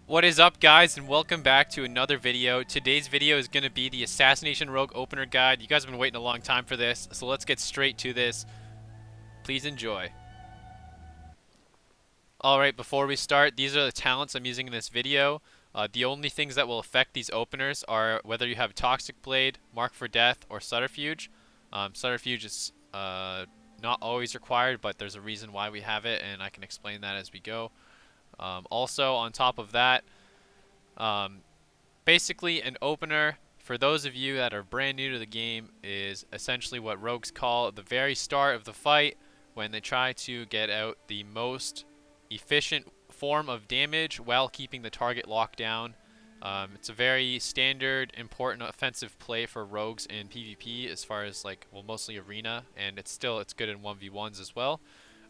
What is up, guys, and welcome back to another video. Today's video is going to be the Assassination Rogue Opener Guide. You guys have been waiting a long time for this, so let's get straight to this. Please enjoy. Alright, before we start, these are the talents I'm using in this video. The only things that will affect these openers are whether you have Toxic Blade, Mark for Death, or Subterfuge. Subterfuge is not always required, but there's a reason why we have it, and I can explain that as we go. Also, on top of that, um, basically, an opener, for those of you that are brand new to the game, is essentially what rogues call the very start of the fight when they try to get out the most efficient form of damage while keeping the target locked down. It's a very standard, important offensive play for rogues in PvP as far as mostly arena, and it's good in 1v1s as well.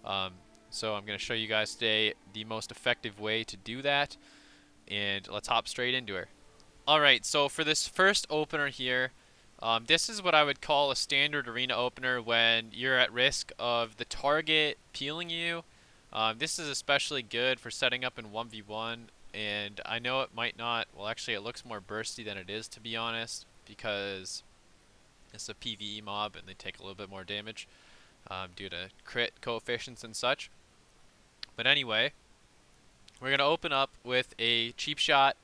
Um, so I'm going to show you guys today the most effective way to do that, and let's hop straight into it. Alright, so for this first opener here, this is what I would call a standard arena opener when you're at risk of the target peeling you. This is especially good for setting up in 1v1, and I know it might not, well actually it looks more bursty than it is, to be honest, because it's a PvE mob and they take a little bit more damage due to crit coefficients and such. But anyway, we're going to open up with a cheap shot.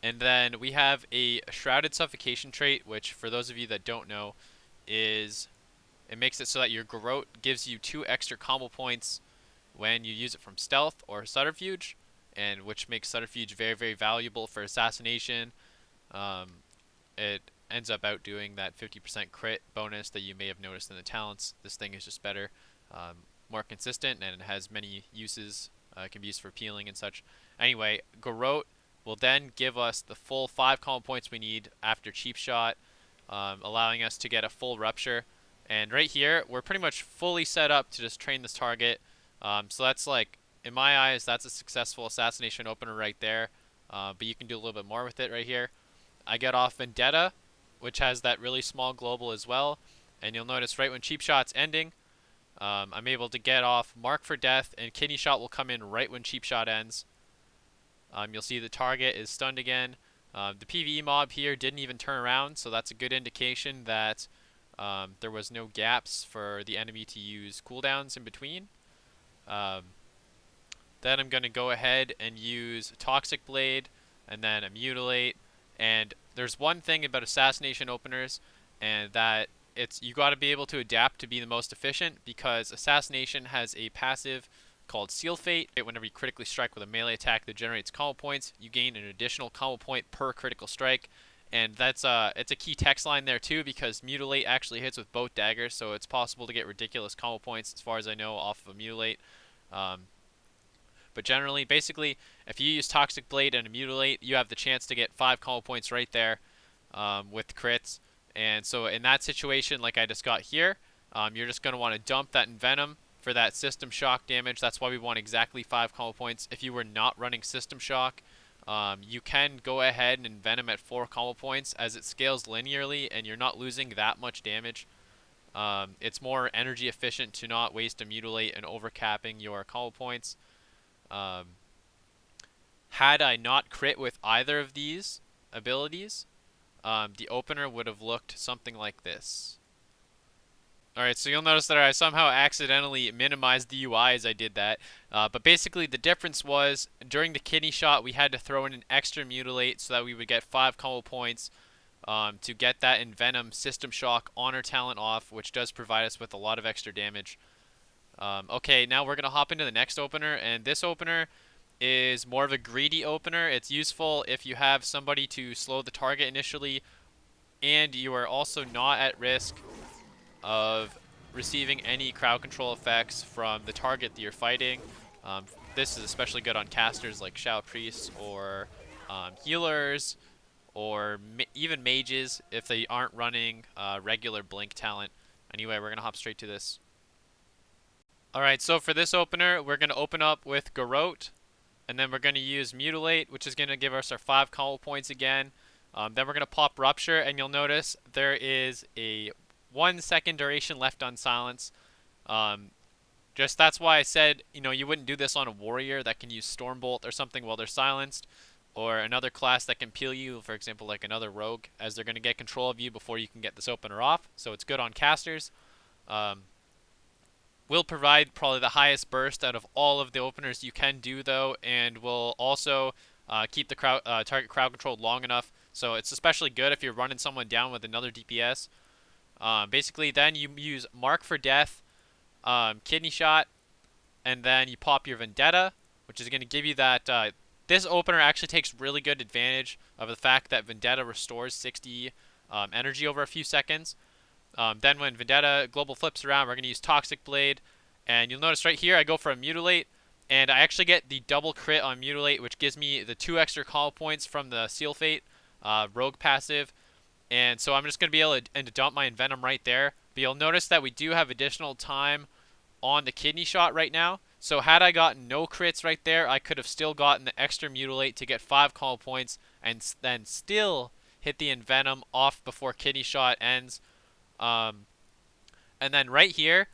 And then we have a Shrouded Suffocation trait, which for those of you that don't know, is it makes it so that your Garrote gives you 2 extra combo points when you use it from Stealth or Subterfuge, and which makes Subterfuge very, very valuable for Assassination. It ends up outdoing that 50% crit bonus that you may have noticed in the talents. This thing is just better, more consistent, and it has many uses. It can be used for peeling and such. Anyway, Garrote will then give us the full 5 combo points we need after Cheap Shot, allowing us to get a full Rupture. And right here, we're pretty much fully set up to just train this target. So that's in my eyes, that's a successful Assassination opener right there. But you can do a little bit more with it right here. I get off Vendetta, which has that really small global as well. And you'll notice right when Cheap Shot's ending, I'm able to get off Mark for Death, and Kidney Shot will come in right when Cheap Shot ends. You'll see the target is stunned again. The PvE mob here didn't even turn around, so that's a good indication that there was no gaps for the enemy to use cooldowns in between. Um, then I'm going to go ahead and use Toxic Blade, and then a Mutilate. And there's one thing about Assassination openers, and that you got to be able to adapt to be the most efficient, because Assassination has a passive called Seal Fate. Whenever you critically strike with a melee attack that generates combo points, you gain an additional combo point per critical strike. And it's a key text line there too, because Mutilate actually hits with both daggers, so it's possible to get ridiculous combo points, as far as I know, off of a Mutilate. Um, but generally, basically, if you use Toxic Blade and a Mutilate, you have the chance to get 5 combo points right there with crits. And so in that situation, like I just got here, you're just going to want to dump that Envenom for that System Shock damage. That's why we want exactly 5 combo points. If you were not running System Shock, you can go ahead and Envenom at 4 combo points, as it scales linearly and you're not losing that much damage. It's more energy efficient to not waste a Mutilate and overcapping your combo points. Had I not crit with either of these abilities, the opener would have looked something like this. Alright, so you'll notice that I somehow accidentally minimized the UI as I did that. But basically the difference was, during the Kidney Shot, we had to throw in an extra Mutilate so that we would get 5 combo points to get that Envenom System Shock Honor talent off, which does provide us with a lot of extra damage. Okay, now we're going to hop into the next opener, and this opener is more of a greedy opener. It's useful if you have somebody to slow the target initially, and you are also not at risk of receiving any crowd control effects from the target that you're fighting. This is especially good on casters like Shao Priests, or healers, or even mages if they aren't running regular blink talent. Anyway, we're going to hop straight to this. Alright, so for this opener, we're going to open up with Garrote, and then we're going to use Mutilate, which is going to give us our 5 combo points again. Then we're going to pop Rupture, and you'll notice there is a 1 second duration left on silence. Just that's why I said, you wouldn't do this on a warrior that can use Stormbolt or something while they're silenced, or another class that can peel you, for example, like another rogue, as they're going to get control of you before you can get this opener off. So it's good on casters. Um, will provide probably the highest burst out of all of the openers you can do, though, and will also keep the target crowd controlled long enough. So it's especially good if you're running someone down with another DPS. Basically, then you use Mark for Death, Kidney Shot, and then you pop your Vendetta, which is going to give you that. This opener actually takes really good advantage of the fact that Vendetta restores 60 energy over a few seconds. Then when Vendetta Global flips around, we're going to use Toxic Blade. And you'll notice right here, I go for a Mutilate. And I actually get the double crit on Mutilate, which gives me the 2 extra call points from the Seal Fate Rogue passive. And so I'm just going to be able to dump my Envenom right there. But you'll notice that we do have additional time on the Kidney Shot right now. So had I gotten no crits right there, I could have still gotten the extra Mutilate to get 5 call points and then still hit the Envenom off before Kidney Shot ends. And then right here,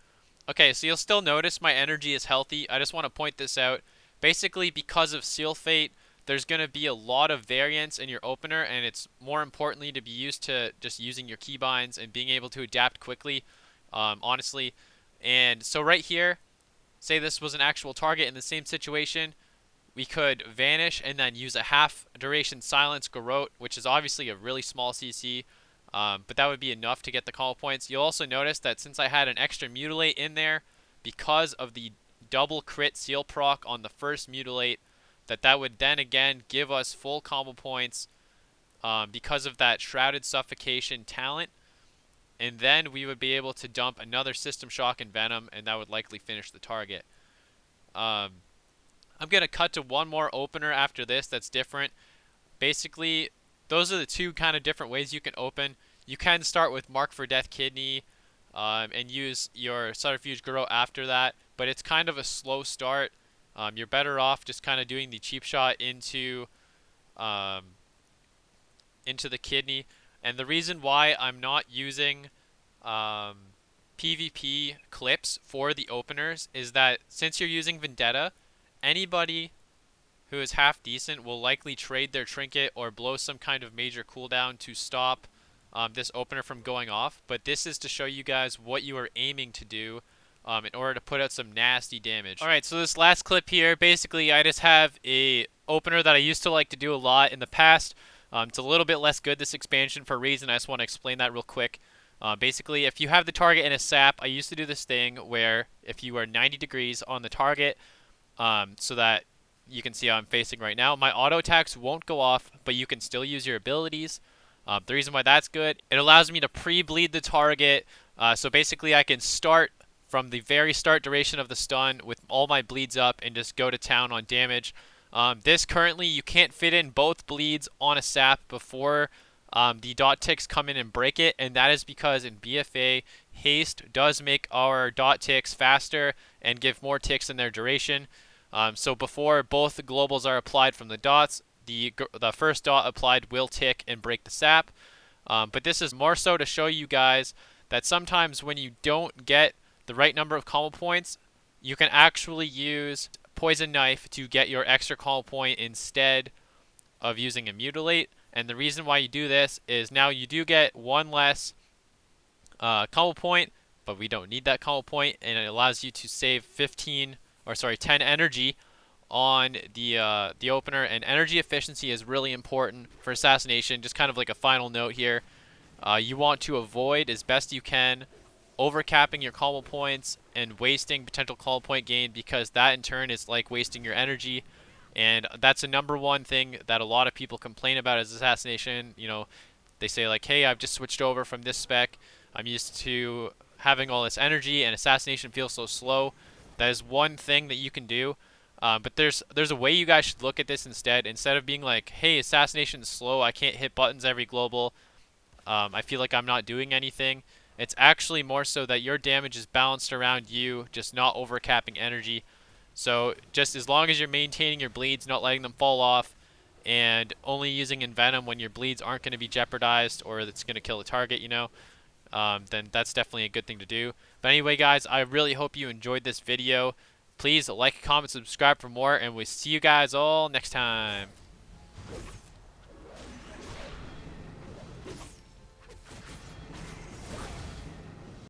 okay, so you'll still notice my energy is healthy. I just want to point this out. Basically, because of Seal Fate, there's going to be a lot of variance in your opener, and it's more importantly to be used to just using your keybinds and being able to adapt quickly, honestly. And so right here, say this was an actual target in the same situation, we could Vanish and then use a half duration Silence Garrote, which is obviously a really small CC, but that would be enough to get the call points. You'll also notice that since I had an extra Mutilate in there, because of the double crit seal proc on the first Mutilate, that would then again give us full combo points because of that Shrouded Suffocation talent. And then we would be able to dump another System Shock and Venom, and that would likely finish the target. I'm going to cut to one more opener after this that's different. Basically, those are the two kind of different ways you can open. You can start with Mark for Death Kidney and use your Subterfuge Garrote after that, but it's kind of a slow start. You're better off just kind of doing the cheap shot into the kidney. And the reason why I'm not using PvP clips for the openers is that since you're using Vendetta, anybody who is half decent will likely trade their trinket or blow some kind of major cooldown to stop this opener from going off. But this is to show you guys what you are aiming to do in order to put out some nasty damage. Alright, so this last clip here, basically I just have a opener that I used to like to do a lot in the past. It's a little bit less good this expansion for a reason. I just want to explain that real quick. Basically, if you have the target in a sap, I used to do this thing where if you are 90 degrees on the target, so that you can see how I'm facing right now, my auto attacks won't go off, but you can still use your abilities. The reason why that's good, it allows me to pre-bleed the target, so basically I can start from the very start duration of the stun with all my bleeds up and just go to town on damage. This currently, you can't fit in both bleeds on a sap before the dot ticks come in and break it, and that is because in BFA, haste does make our dot ticks faster and give more ticks in their duration. So before both the globals are applied from the dots, the first dot applied will tick and break the sap. But this is more so to show you guys that sometimes when you don't get the right number of combo points, you can actually use Poison Knife to get your extra combo point instead of using a Mutilate. And the reason why you do this is now you do get one less combo point, but we don't need that combo point, and it allows you to save 10 energy on the opener. And energy efficiency is really important for Assassination. Just kind of like a final note here, you want to avoid as best you can overcapping your combo points and wasting potential combo point gain, because that in turn is like wasting your energy. And that's the number one thing that a lot of people complain about is Assassination. They say like, hey, I've just switched over from this spec. I'm used to having all this energy, and Assassination feels so slow. That is one thing that you can do. But there's a way you guys should look at this instead. Instead of being like, hey, Assassination is slow, I can't hit buttons every global, I feel like I'm not doing anything. It's actually more so that your damage is balanced around you, just not overcapping energy. So just as long as you're maintaining your bleeds, not letting them fall off, and only using Envenom when your bleeds aren't going to be jeopardized or it's going to kill the target, then that's definitely a good thing to do. But anyway, guys, I really hope you enjoyed this video. Please like, comment, subscribe for more, and we'll see you guys all next time.